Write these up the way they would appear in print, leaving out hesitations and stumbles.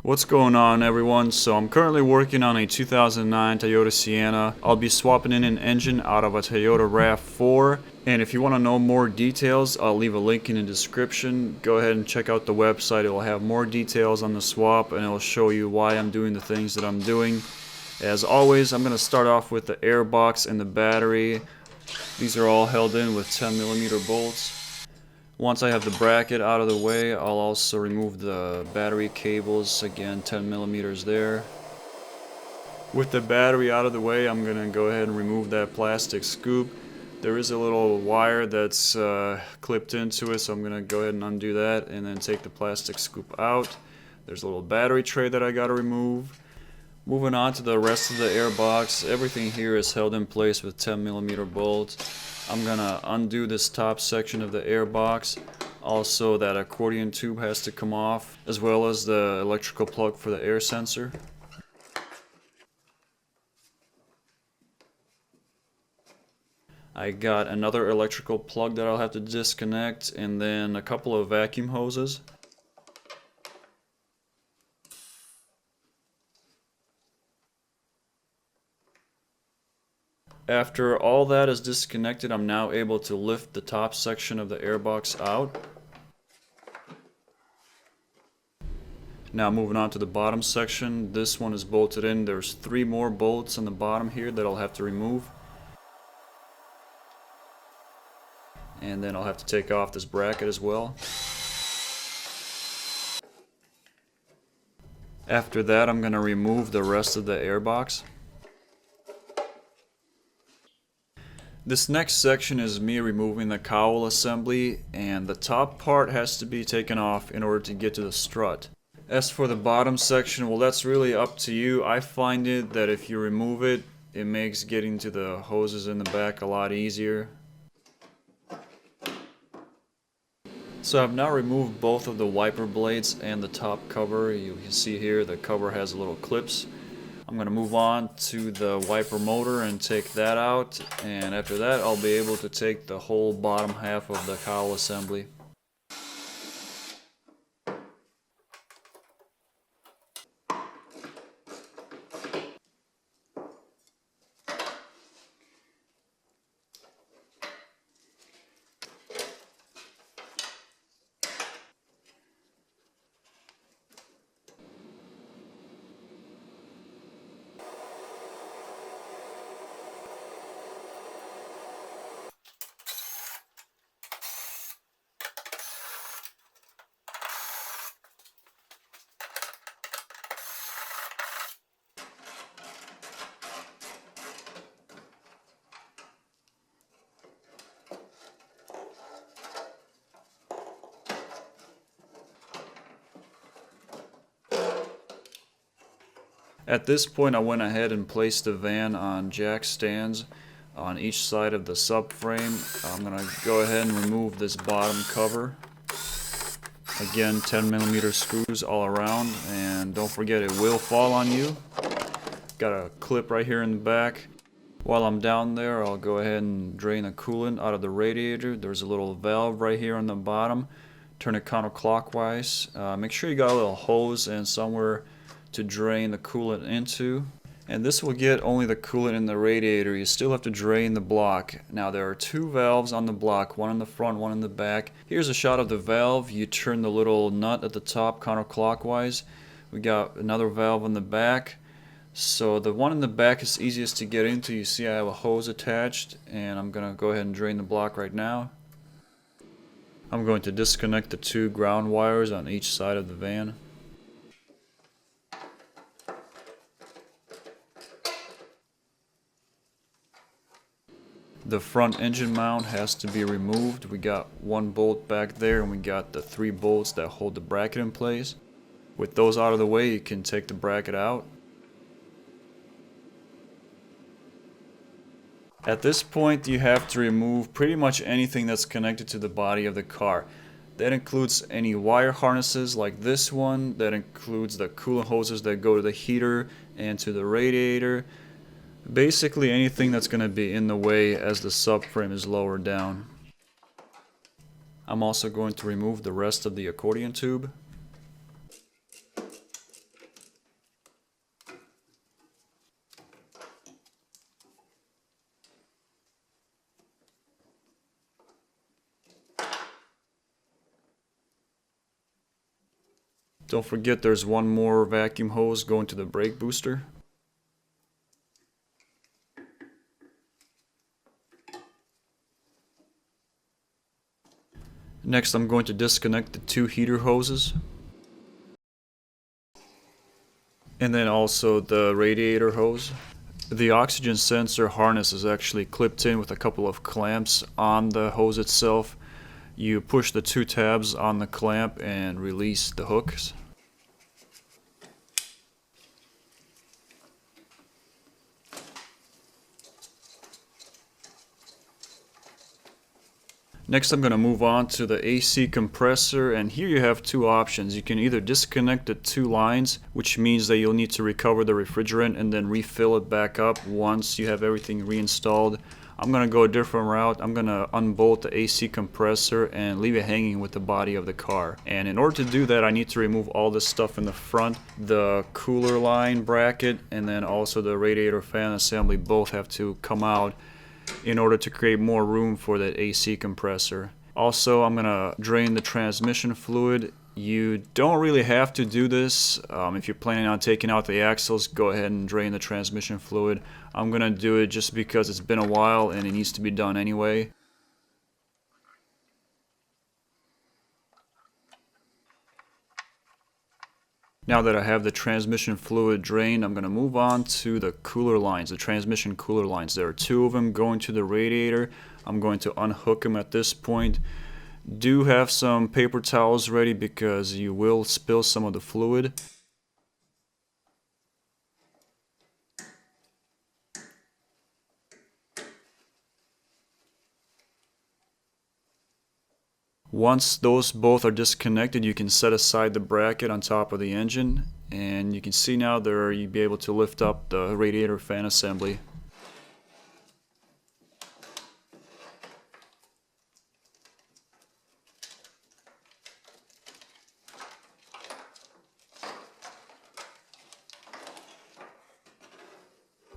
What's going on, everyone? So I'm currently working on a 2009 Toyota Sienna. I'll be swapping in an engine out of a Toyota RAV4, and if you want to know more details, I'll leave a link in the description. Go ahead and check out the website. It will have more details on the swap, and it will show you why I'm doing the things that I'm doing. As always, I'm going to start off with the airbox and the battery. These are all held in with 10mm bolts. Once I have the bracket out of the way, I'll also remove the battery cables, again 10mm there. With the battery out of the way, I'm going to go ahead and remove that plastic scoop. There is a little wire that's clipped into it, so I'm going to go ahead and undo that and then take the plastic scoop out. There's a little battery tray that I got to remove. Moving on to the rest of the airbox, everything here is held in place with 10mm bolts. I'm gonna undo this top section of the airbox. Also, that accordion tube has to come off, as well as the electrical plug for the air sensor. I got another electrical plug that I'll have to disconnect, and then a couple of vacuum hoses. After all that is disconnected, I'm now able to lift the top section of the airbox out. Now moving on to the bottom section, this one is bolted in. There's 3 more bolts on the bottom here that I'll have to remove. And then I'll have to take off this bracket as well. After that, I'm going to remove the rest of the airbox. This next section is me removing the cowl assembly, and the top part has to be taken off in order to get to the strut. As for the bottom section, well, that's really up to you. I find it that if you remove it, it makes getting to the hoses in the back a lot easier. So I've now removed both of the wiper blades and the top cover. You can see here the cover has little clips. I'm going to move on to the wiper motor and take that out, and after that I'll be able to take the whole bottom half of the cowl assembly. At this point, I went ahead and placed the van on jack stands on each side of the subframe. I'm going to go ahead and remove this bottom cover. Again, 10mm screws all around, and don't forget it will fall on you. Got a clip right here in the back. While I'm down there, I'll go ahead and drain the coolant out of the radiator. There's a little valve right here on the bottom. Turn it counterclockwise. Make sure you got a little hose and somewhere to drain the coolant into, and this will get only the coolant in the radiator. You still have to drain the block. Now there are 2 valves on the block, one in the front, one in the back. Here's a shot of the valve. You turn the little nut at the top counterclockwise. We got another valve on the back. So the one in the back is easiest to get into. You see I have a hose attached, and I'm gonna go ahead and drain the block right now. I'm going to disconnect the 2 ground wires on each side of the van. The front engine mount has to be removed. We got 1 bolt back there, and we got the 3 bolts that hold the bracket in place. With those out of the way, you can take the bracket out. At this point, you have to remove pretty much anything that's connected to the body of the car. That includes any wire harnesses like this one. That includes the coolant hoses that go to the heater and to the radiator. Basically anything that's going to be in the way as the subframe is lowered down. I'm also going to remove the rest of the accordion tube. Don't forget there's one more vacuum hose going to the brake booster. Next I'm going to disconnect the two heater hoses. And then also the radiator hose. The oxygen sensor harness is actually clipped in with a couple of clamps on the hose itself. You push the two tabs on the clamp and release the hooks. Next I'm going to move on to the AC compressor, and here you have two options. You can either disconnect the two lines, which means that you'll need to recover the refrigerant and then refill it back up once you have everything reinstalled. I'm going to go a different route. I'm going to unbolt the AC compressor and leave it hanging with the body of the car. And in order to do that, I need to remove all this stuff in the front. The cooler line bracket and then also the radiator fan assembly both have to come out in order to create more room for that AC compressor. Also, I'm gonna drain the transmission fluid. You don't really have to do this. If you're planning on taking out the axles, go ahead and drain the transmission fluid. I'm gonna do it just because it's been a while and it needs to be done anyway. Now that I have the transmission fluid drained, I'm going to move on to the cooler lines, the transmission cooler lines. There are two of them going to the radiator. I'm going to unhook them at this point. Do have some paper towels ready because you will spill some of the fluid. Once those both are disconnected, you can set aside the bracket on top of the engine, and you can see now there you'll be able to lift up the radiator fan assembly.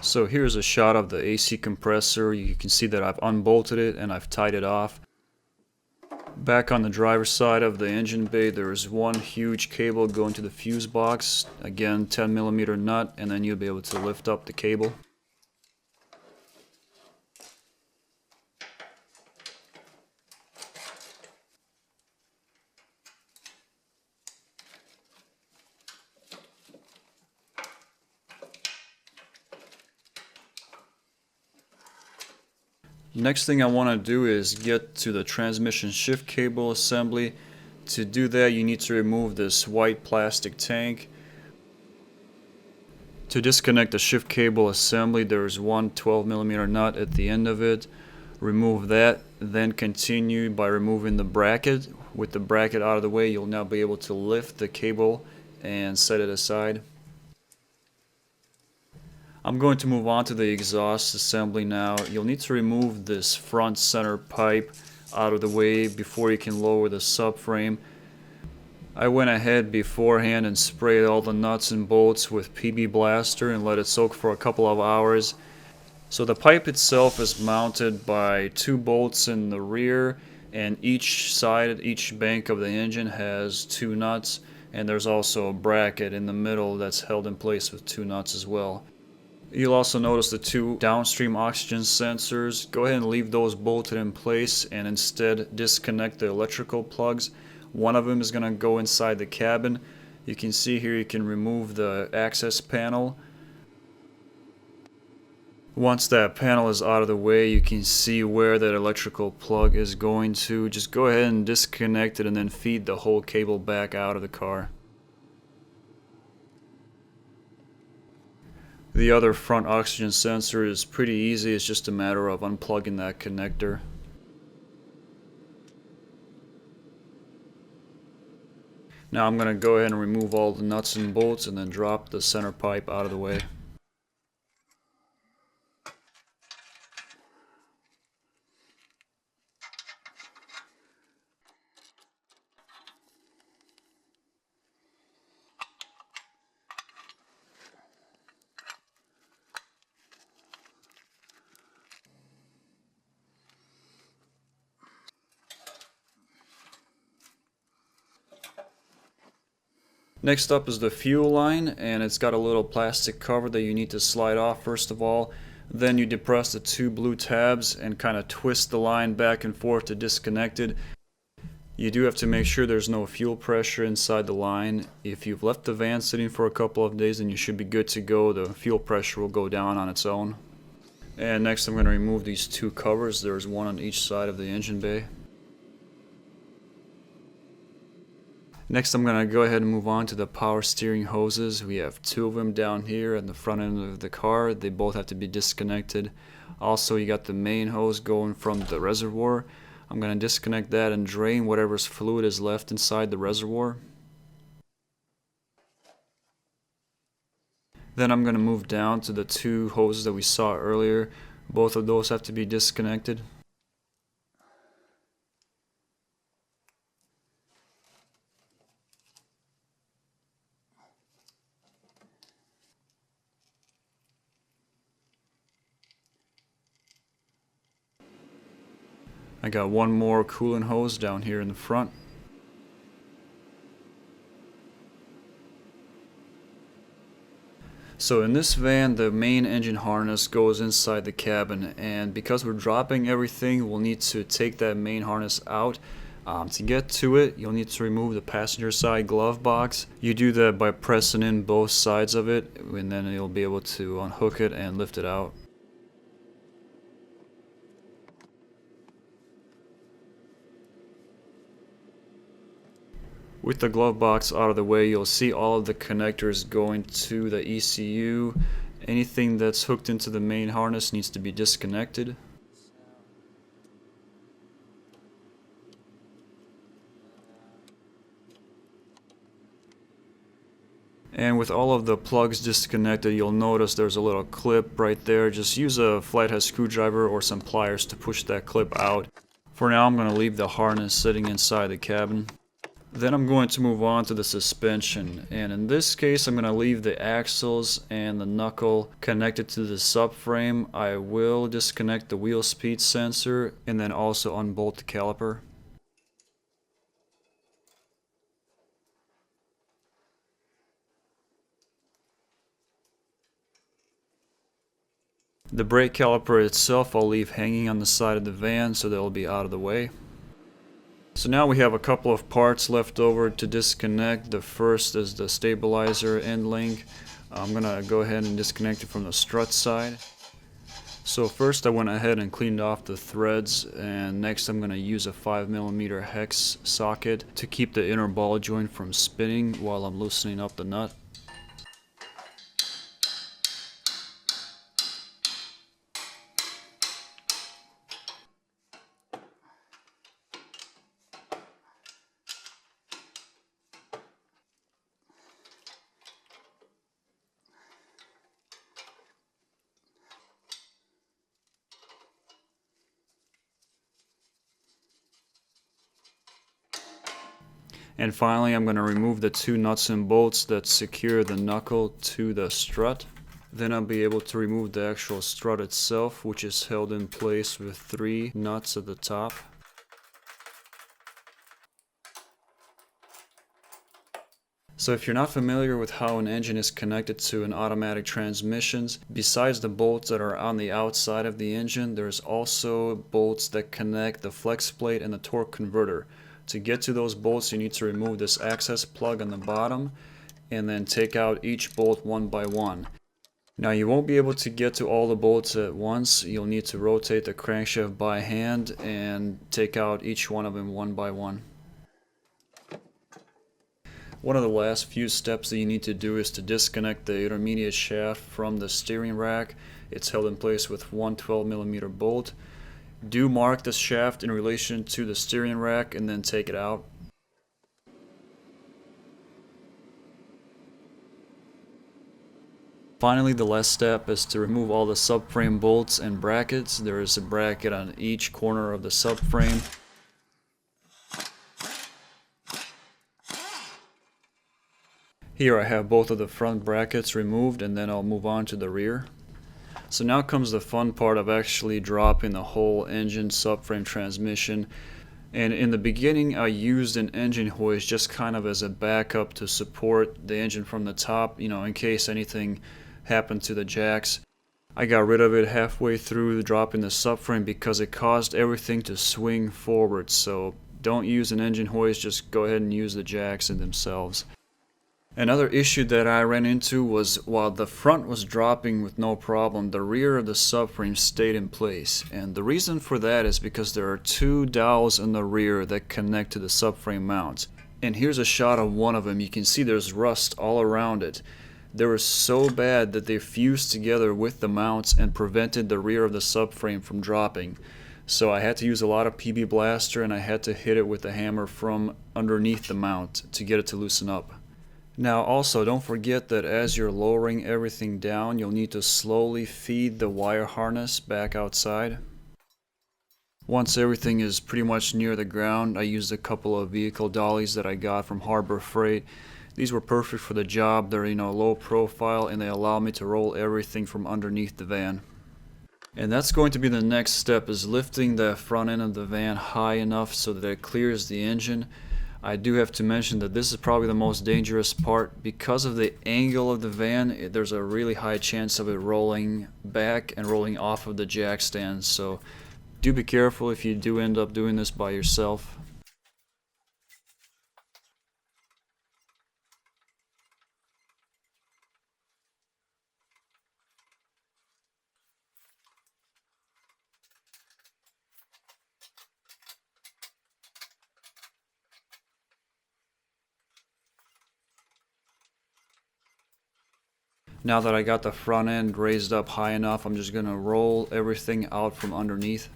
So here's a shot of the AC compressor. You can see that I've unbolted it and I've tied it off. Back on the driver's side of the engine bay, there is one huge cable going to the fuse box. Again, 10mm nut, and then you'll be able to lift up the cable. Next thing I want to do is get to the transmission shift cable assembly. To do that, you need to remove this white plastic tank. To disconnect the shift cable assembly, there's one 12mm nut at the end of it. Remove that, then continue by removing the bracket. With the bracket out of the way, you'll now be able to lift the cable and set it aside. I'm going to move on to the exhaust assembly now. You'll need to remove this front center pipe out of the way before you can lower the subframe. I went ahead beforehand and sprayed all the nuts and bolts with PB Blaster and let it soak for a couple of hours. So the pipe itself is mounted by two bolts in the rear, and each side, each bank of the engine has two nuts, and there's also a bracket in the middle that's held in place with two nuts as well. You'll also notice the two downstream oxygen sensors. Go ahead and leave those bolted in place and instead disconnect the electrical plugs. One of them is going to go inside the cabin. You can see here you can remove the access panel. Once that panel is out of the way, you can see where that electrical plug is going to. Just go ahead and disconnect it and then feed the whole cable back out of the car. The other front oxygen sensor is pretty easy. It's just a matter of unplugging that connector. Now I'm going to go ahead and remove all the nuts and bolts and then drop the center pipe out of the way. Next up is the fuel line, and it's got a little plastic cover that you need to slide off first of all. Then you depress the two blue tabs and kind of twist the line back and forth to disconnect it. You do have to make sure there's no fuel pressure inside the line. If you've left the van sitting for a couple of days, then you should be good to go. The fuel pressure will go down on its own. And next I'm going to remove these two covers. There's one on each side of the engine bay. Next I'm going to go ahead and move on to the power steering hoses. We have two of them down here at the front end of the car. They both have to be disconnected. Also, you got the main hose going from the reservoir. I'm going to disconnect that and drain whatever's fluid is left inside the reservoir. Then I'm going to move down to the two hoses that we saw earlier. Both of those have to be disconnected. I got one more coolant hose down here in the front. So in this van, the main engine harness goes inside the cabin, and because we're dropping everything, we'll need to take that main harness out. To get to it, you'll need to remove the passenger side glove box. You do that by pressing in both sides of it, and then you'll be able to unhook it and lift it out. With the glove box out of the way, you'll see all of the connectors going to the ECU. Anything that's hooked into the main harness needs to be disconnected. And with all of the plugs disconnected, you'll notice there's a little clip right there. Just use a flathead screwdriver or some pliers to push that clip out. For now, I'm going to leave the harness sitting inside the cabin. Then I'm going to move on to the suspension, and in this case I'm going to leave the axles and the knuckle connected to the subframe. I will disconnect the wheel speed sensor and then also unbolt the caliper. The brake caliper itself I'll leave hanging on the side of the van so they'll be out of the way. So now we have a couple of parts left over to disconnect. The first is the stabilizer end link. I'm going to go ahead and disconnect it from the strut side. So first I went ahead and cleaned off the threads, and next I'm going to use a 5mm hex socket to keep the inner ball joint from spinning while I'm loosening up the nut. And finally, I'm going to remove the two nuts and bolts that secure the knuckle to the strut. Then I'll be able to remove the actual strut itself, which is held in place with 3 nuts at the top. So if you're not familiar with how an engine is connected to an automatic transmission, besides the bolts that are on the outside of the engine, there's also bolts that connect the flex plate and the torque converter. To get to those bolts, you need to remove this access plug on the bottom and then take out each bolt one by one. Now you won't be able to get to all the bolts at once. You'll need to rotate the crankshaft by hand and take out each one of them one by one. One of the last few steps that you need to do is to disconnect the intermediate shaft from the steering rack. It's held in place with one 12mm bolt. Do mark the shaft in relation to the steering rack and then take it out. Finally, the last step is to remove all the subframe bolts and brackets. There is a bracket on each corner of the subframe. Here I have both of the front brackets removed, and then I'll move on to the rear. So now comes the fun part of actually dropping the whole engine, subframe, transmission. And in the beginning I used an engine hoist just kind of as a backup to support the engine from the top, you know, in case anything happened to the jacks. I got rid of it halfway through dropping the subframe because it caused everything to swing forward. So don't use an engine hoist, just go ahead and use the jacks in themselves. Another issue that I ran into was while the front was dropping with no problem, the rear of the subframe stayed in place. And the reason for that is because there are two dowels in the rear that connect to the subframe mounts. And here's a shot of one of them. You can see there's rust all around it. They were so bad that they fused together with the mounts and prevented the rear of the subframe from dropping. So I had to use a lot of PB Blaster and I had to hit it with a hammer from underneath the mount to get it to loosen up. Now also don't forget that as you're lowering everything down, you'll need to slowly feed the wire harness back outside. Once everything is pretty much near the ground, I used a couple of vehicle dollies that I got from Harbor Freight. These were perfect for the job. They're, you know, low profile and they allow me to roll everything from underneath the van. And that's going to be the next step, is lifting the front end of the van high enough so that it clears the engine. I do have to mention that this is probably the most dangerous part. Because of the angle of the van, there's a really high chance of it rolling back and rolling off of the jack stand. So do be careful if you do end up doing this by yourself. Now that I got the front end raised up high enough, I'm just going to roll everything out from underneath.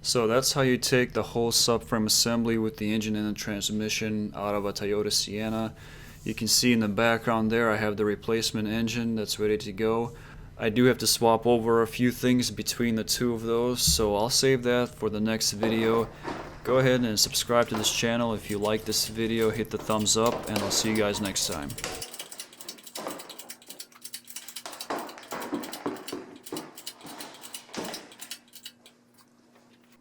So that's how you take the whole subframe assembly with the engine and the transmission out of a Toyota Sienna. You can see in the background there I have the replacement engine that's ready to go. I do have to swap over a few things between the two of those, so I'll save that for the next video. Go ahead and subscribe to this channel if you like this video, hit the thumbs up, and I'll see you guys next time.